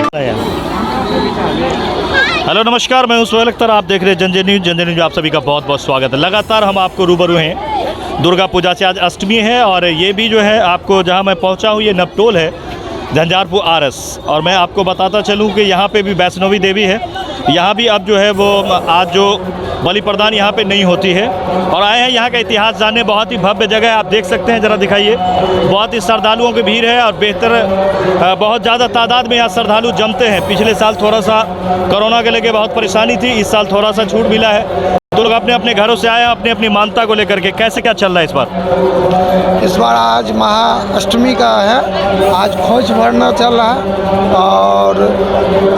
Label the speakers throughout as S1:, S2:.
S1: Hello नमस्कार, मैं हूं सोहेल अख्तर। आप देख रहे हैं जनजन न्यूज़। जनजन न्यूज़ आप सभी का बहुत बहुत स्वागत है। लगातार हम आपको रूबरू हैं दुर्गा पूजा से। आज अष्टमी है और ये भी जो है आपको जहां मैं पहुंचा हूं ये नपटोल है, झंझारपुर आरएस। और मैं आपको बताता चलूं कि यहां पे भी वैष्णवी देवी है। यहाँ भी अब जो है वो आज जो बलि प्रदान यहाँ पे नहीं होती है और आए हैं यहाँ का इतिहास जानने। बहुत ही भव्य जगह है, आप देख सकते हैं, ज़रा दिखाइए। बहुत ही श्रद्धालुओं की भीड़ है और बेहतर बहुत ज़्यादा तादाद में यहाँ श्रद्धालु जमते हैं। पिछले साल थोड़ा सा कोरोना के लेके बहुत परेशानी थी, इस साल थोड़ा सा छूट मिला है। तो लोग अपने अपने घरों से आए हैं अपनी अपनी मानता को लेकर के। कैसे क्या चल रहा है इस बार?
S2: इस बार आज महाअष्टमी का है, आज खोज भरना चल रहा है और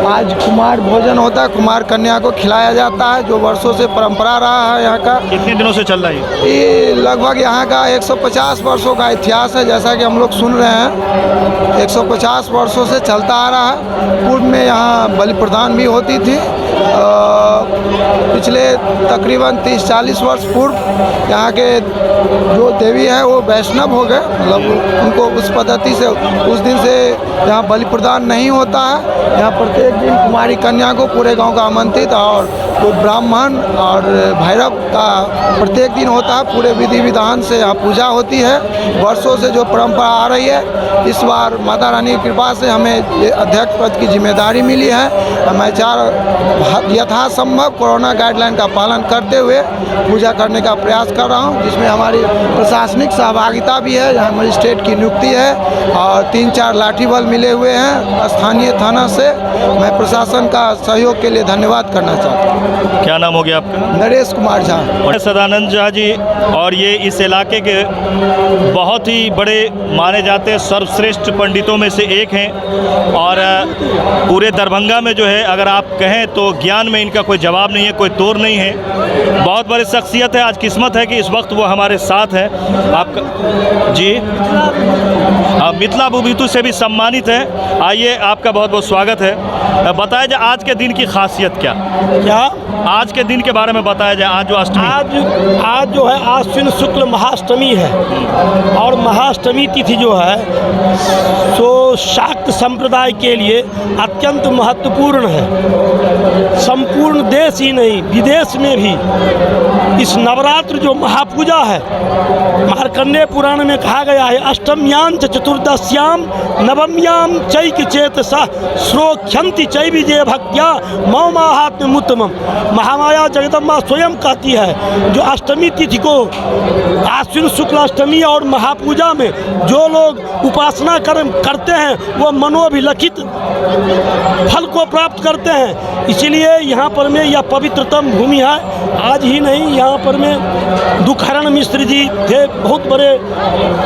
S2: आज कुमार भोजन होता है। कुमार कन्या को खिलाया जाता है, जो वर्षों से परंपरा रहा है यहाँ का।
S1: कितने दिनों से चल रहा है
S2: ये? लगभग यहाँ का 150 वर्षों का इतिहास है, जैसा कि हम लोग सुन रहे हैं। 150 वर्षों से चलता आ रहा है। पूर्व में यहाँ बलि प्रदान भी होती थी। पिछले तकरीबन 30-40 वर्ष पूर्व यहाँ के जो देवी हैं वो वैष्णव हो गए, मतलब उनको उस पद्धति से उस दिन से यहाँ बलि प्रदान नहीं होता है। यहाँ प्रत्येक दिन कुमारी कन्या को पूरे गांव का आमंत्रित और तो ब्राह्मण और भैरव का प्रत्येक दिन होता है। पूरे विधि विधान से यहाँ पूजा होती है, वर्षों से जो परंपरा आ रही है। इस बार माता रानी की कृपा से हमें ये अध्यक्ष पद की जिम्मेदारी मिली है। मैं यथासंभव कोरोना गाइडलाइन का पालन करते हुए पूजा करने का प्रयास कर रहा हूँ, जिसमें हमारी प्रशासनिक सहभागिता भी है। यहाँ मजिस्ट्रेट की नियुक्ति है और 3-4 लाठी बल मिले हुए हैं स्थानीय थाना से। मैं प्रशासन का सहयोग के लिए धन्यवाद करना चाहता हूँ।
S1: क्या नाम हो गया आपका?
S2: नरेश कुमार झा।
S1: सदानंद झा जी, और ये इस इलाके के बहुत ही बड़े माने जाते सर्वश्रेष्ठ पंडितों में से एक हैं और पूरे दरभंगा में जो है अगर आप कहें तो ज्ञान में इनका कोई जवाब नहीं है, कोई तोड़ नहीं है। बहुत बड़ी शख्सियत है। आज किस्मत है कि इस वक्त वो हमारे साथ है। आपका जी मिथिला बुभीतु से भी सम्मानित है। आइए, आपका बहुत बहुत स्वागत है। बताया जाए आज के दिन की खासियत क्या आज के दिन के बारे में बताया जाए। आज जो अष्टमी
S3: आज जो है आश्विन शुक्ल महाअष्टमी है और महाअष्टमी तिथि जो है सो शाक्त संप्रदाय के लिए अत्यंत महत्वपूर्ण है। संपूर्ण देश ही नहीं विदेश में भी इस नवरात्र जो महापूजा है, मार्कंडेय पुराण में कहा गया है, अष्टम्यां च चतुर्दश्याम नवम्यां चैक चेतसा श्रोख्यंति चैविजय भक्त्या मौमाहात्म्यमुत्तमम्। महामाया जगदम्बा स्वयं कहती है जो अष्टमी तिथि को आश्विन शुक्ल अष्टमी और महापूजा में जो लोग उपासना करते हैं वो मनोभिलखित फल को प्राप्त करते हैं। इसीलिए यहाँ पर में यह पवित्रतम भूमि है। आज ही नहीं, यहाँ पर में दुखहरण मिश्र जी थे, बहुत बड़े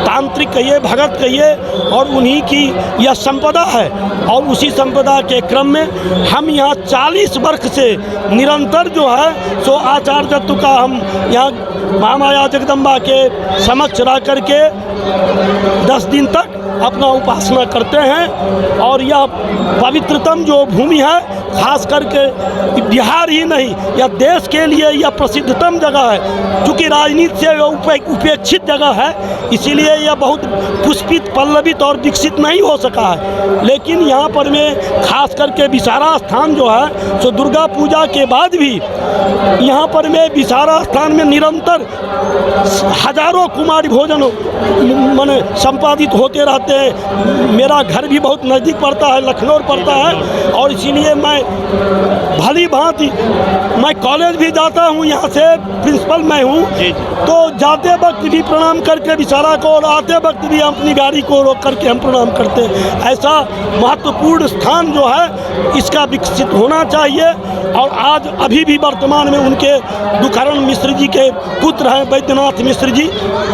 S3: तांत्रिक कहिए, भगत कहिए, और उन्हीं की यह संपदा है। और उसी संपदा के क्रम में हम यहाँ 40 वर्ष से निरंतर जो है सो आचार्य दत्त का हम यहाँ महामाया जगदम्बा के समक्ष रह करके 10 दिन तक अपना उपासना करते हैं। और यह पवित्रतम जो भूमि है, खास करके बिहार ही नहीं यह देश के लिए यह प्रसिद्धतम जगह है। चूँकि राजनीति से उपेक्षित जगह है, इसीलिए यह बहुत पुष्पित पल्लवित और विकसित नहीं हो सका है। लेकिन यहाँ पर में खास करके विसारा स्थान जो है सो दुर्गा पूजा के बाद भी यहाँ पर में विसारा स्थान में निरंतर हजारों कुमारी भोजन माने संपादित होते रहते हैं। मेरा घर भी बहुत नज़दीक पड़ता है, लखनऊ पड़ता है, और इसीलिए मैं भली भांति मैं कॉलेज भी जाता हूँ, यहाँ से प्रिंसिपल मैं हूँ। तो जाते वक्त भी प्रणाम करके विसारा को और आते वक्त भी अपनी गाड़ी को रोक करके हम प्रणाम करते हैं। ऐसा महत्वपूर्ण स्थान जो है इसका विकसित होना चाहिए। और आज अभी भी वर्तमान में उनके दुखहरण मिश्र जी के पुत्र हैं वैद्यनाथ मिश्र जी,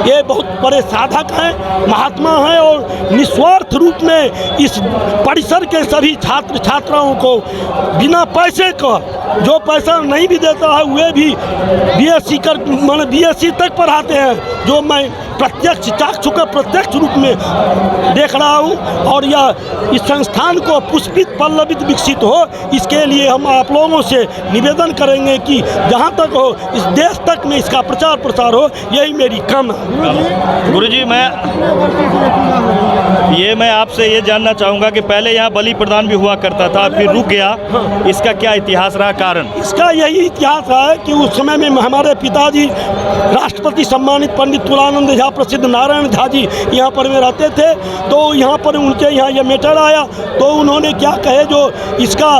S3: ये बहुत बड़े साधक हैं, महात्मा हैं और निस्वार्थ रूप में इस परिसर के सभी छात्र छात्राओं को बिना पैसे का जो पैसा नहीं भी देता है वे भी बीएससी कर माने बीएससी तक पढ़ाते हैं, जो मैं प्रत्यक्ष चाक्षुष प्रत्यक्ष रूप में देख रहा हूँ। और यह इस संस्थान को पुष्पित पल्लवित विकसित हो, इसके लिए हम आप लोगों से निवेदन करेंगे कि जहाँ तक हो इस देश तक में इसका प्रचार प्रसार हो, यही मेरी कामना है।
S1: गुरुजी मैं आपसे ये जानना चाहूँगा कि पहले यहाँ बलि प्रदान भी हुआ करता था, फिर रुक गया, इसका क्या इतिहास रहा, कारण?
S3: इसका यही इतिहास है कि उस समय में हमारे पिताजी राष्ट्रपति सम्मानित पंडित तुलानंद झा, प्रसिद्ध नारायण झा जी यहाँ पर में रहते थे। तो यहाँ पर उनके यहाँ ये मैटर आया तो उन्होंने क्या कहे, जो इसका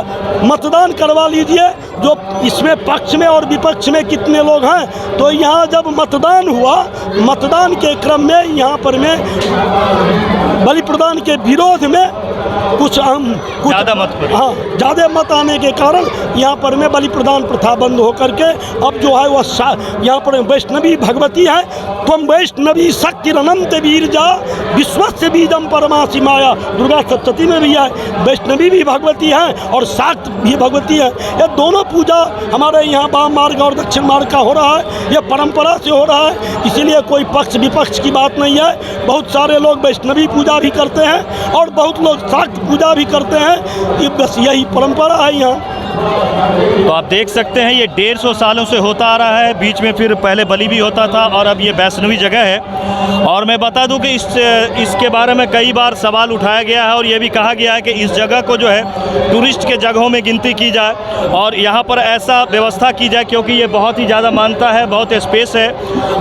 S3: मतदान करवा लीजिए, जो इसमें पक्ष में और विपक्ष में कितने लोग हैं। तो यहाँ जब मतदान हुआ, मतदान के क्रम में यहाँ पर में बलि प्रदान के विरोध में कुछ
S1: ज़्यादा मत पड़े।
S3: हाँ, ज़्यादा मत आने के कारण यहाँ पर में बलि प्रदान प्रथा बंद हो करके अब जो है वह यहाँ पर वैष्णवी भगवती है। तुम वैष्णवी शक्ति अनंत वीरजा विश्वस्य बीजम परमासी माया, दुर्गा सप्तशती में भी है, वैष्णवी भी भगवती है और शाक्त भी भगवती है। ये दोनों पूजा हमारे यहाँ वाम मार्ग और दक्षिण मार्ग का हो रहा है, ये परंपरा से हो रहा है, इसीलिए कोई पक्ष विपक्ष की बात नहीं है। बहुत सारे लोग वैष्णवी पूजा भी करते हैं और बहुत लोग शाक्त पूजा भी करते हैं, ये बस यही परंपरा है यहाँ।
S1: तो आप देख सकते हैं ये 150 सालों से होता आ रहा है, बीच में फिर पहले बलि भी होता था और अब ये वैष्णवी जगह है। और मैं बता दूं कि इसके बारे में कई बार सवाल उठाया गया है और ये भी कहा गया है कि इस जगह को जो है टूरिस्ट के जगहों में गिनती की जाए और यहाँ पर ऐसा व्यवस्था की जाए, क्योंकि ये बहुत ही ज़्यादा मानता है, बहुत स्पेस है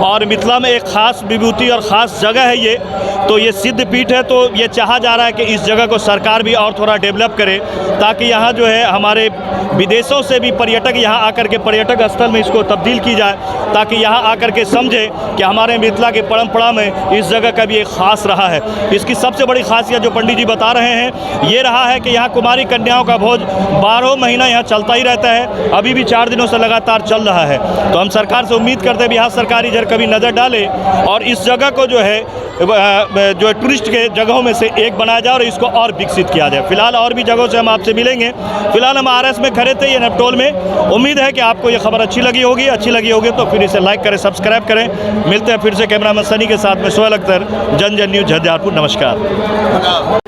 S1: और मिथिला में एक ख़ास विभूति और ख़ास जगह है ये। तो ये सिद्ध पीठ है, तो ये चाहा जा रहा है कि इस जगह को सरकार भी और थोड़ा डेवलप करे, ताकि यहाँ जो है हमारे विदेशों से भी पर्यटक यहाँ आकर के पर्यटक स्थल में इसको तब्दील की जाए, ताकि यहाँ आकर के समझे कि हमारे मिथिला की परंपरा में इस जगह का भी एक ख़ास रहा है। इसकी सबसे बड़ी खासियत जो पंडित जी बता रहे हैं ये रहा है कि यहाँ कुमारी कन्याओं का भोज 12 महीना यहाँ चलता ही रहता है, अभी भी 4 दिनों से लगातार चल रहा है। तो हम सरकार से उम्मीद करते हैं बिहार सरकार इधर कभी नज़र डाले और इस जगह को जो है टूरिस्ट के जगहों में से एक बनाया जाए और इसको और विकसित किया जाए। फिलहाल और भी जगहों से हम आपसे मिलेंगे। फिलहाल हम RS में खड़े थे, ये नपटोल में। उम्मीद है कि आपको ये खबर अच्छी लगी होगी तो फिर इसे लाइक करें, सब्सक्राइब करें। मिलते हैं फिर से कैमरामैन सनी के साथ में सोहेल अख्तर, जन न्यूज़ झंझारपुर। नमस्कार।